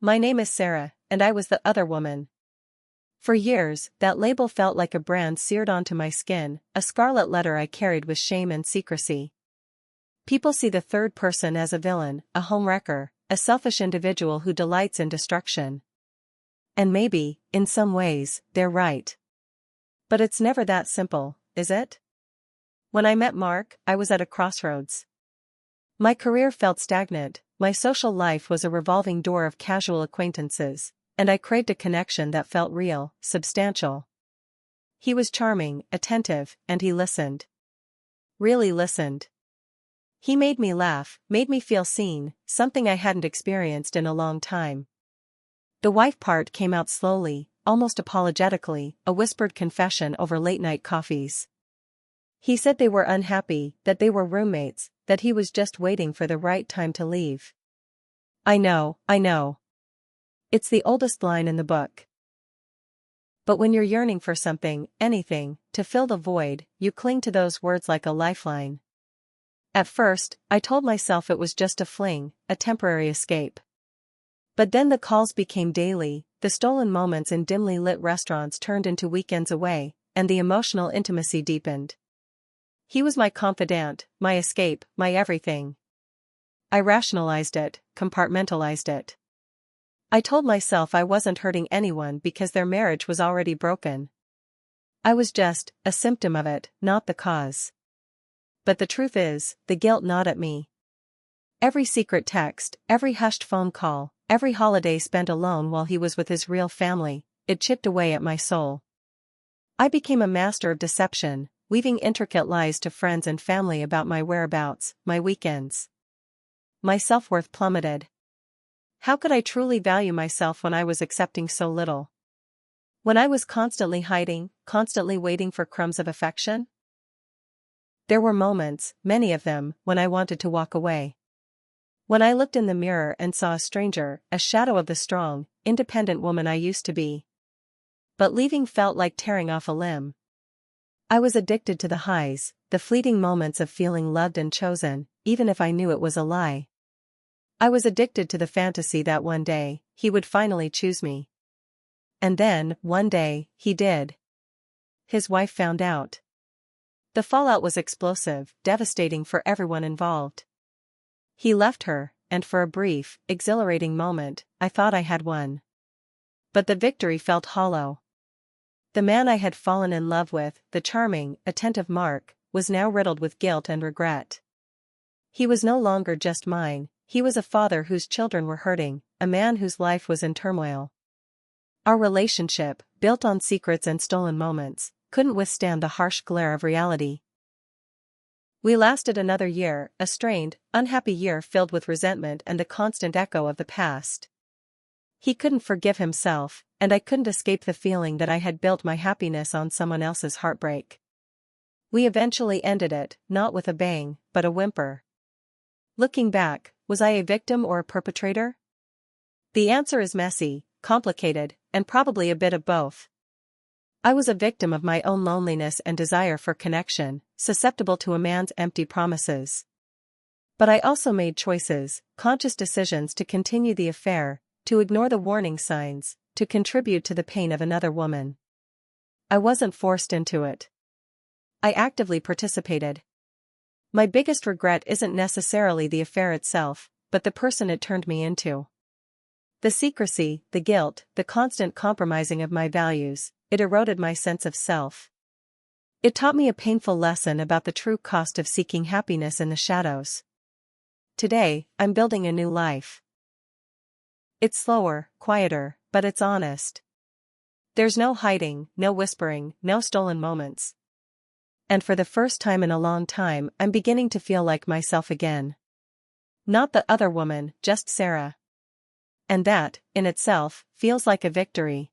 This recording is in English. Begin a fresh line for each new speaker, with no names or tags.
My name is Sarah, and I was the other woman. For years, that label felt like a brand seared onto my skin, a scarlet letter I carried with shame and secrecy. People see the third person as a villain, a homewrecker, a selfish individual who delights in destruction. And maybe, in some ways, they're right. But it's never that simple, is it? When I met Mark, I was at a crossroads. My career felt stagnant, my social life was a revolving door of casual acquaintances, and I craved a connection that felt real, substantial. He was charming, attentive, and he listened. Really listened. He made me laugh, made me feel seen, something I hadn't experienced in a long time. The wife part came out slowly, almost apologetically, a whispered confession over late-night coffees. He said they were unhappy, that they were roommates, that he was just waiting for the right time to leave. I know. It's the oldest line in the book. But when you're yearning for something, anything, to fill the void, you cling to those words like a lifeline. At first, I told myself it was just a fling, a temporary escape. But then the calls became daily, the stolen moments in dimly lit restaurants turned into weekends away, and the emotional intimacy deepened. He was my confidant, my escape, my everything. I rationalized it, compartmentalized it. I told myself I wasn't hurting anyone because their marriage was already broken. I was just a symptom of it, not the cause. But the truth is, the guilt gnawed at me. Every secret text, every hushed phone call, every holiday spent alone while he was with his real family, it chipped away at my soul. I became a master of deception, weaving intricate lies to friends and family about my whereabouts, my weekends. My self-worth plummeted. How could I truly value myself when I was accepting so little? When I was constantly hiding, constantly waiting for crumbs of affection? There were moments, many of them, when I wanted to walk away. When I looked in the mirror and saw a stranger, a shadow of the strong, independent woman I used to be. But leaving felt like tearing off a limb. I was addicted to the highs, the fleeting moments of feeling loved and chosen, even if I knew it was a lie. I was addicted to the fantasy that one day, he would finally choose me. And then, one day, he did. His wife found out. The fallout was explosive, devastating for everyone involved. He left her, and for a brief, exhilarating moment, I thought I had won. But the victory felt hollow. The man I had fallen in love with, the charming, attentive Mark, was now riddled with guilt and regret. He was no longer just mine, he was a father whose children were hurting, a man whose life was in turmoil. Our relationship, built on secrets and stolen moments, couldn't withstand the harsh glare of reality. We lasted another year, a strained, unhappy year filled with resentment and the constant echo of the past. He couldn't forgive himself, and I couldn't escape the feeling that I had built my happiness on someone else's heartbreak. We eventually ended it, not with a bang, but a whimper. Looking back, was I a victim or a perpetrator? The answer is messy, complicated, and probably a bit of both. I was a victim of my own loneliness and desire for connection, susceptible to a man's empty promises. But I also made choices, conscious decisions to continue the affair, to ignore the warning signs, to contribute to the pain of another woman. I wasn't forced into it. I actively participated. My biggest regret isn't necessarily the affair itself, but the person it turned me into. The secrecy, the guilt, the constant compromising of my values, it eroded my sense of self. It taught me a painful lesson about the true cost of seeking happiness in the shadows. Today, I'm building a new life. It's slower, quieter, but it's honest. There's no hiding, no whispering, no stolen moments. And for the first time in a long time, I'm beginning to feel like myself again. Not the other woman, just Sarah. And that, in itself, feels like a victory.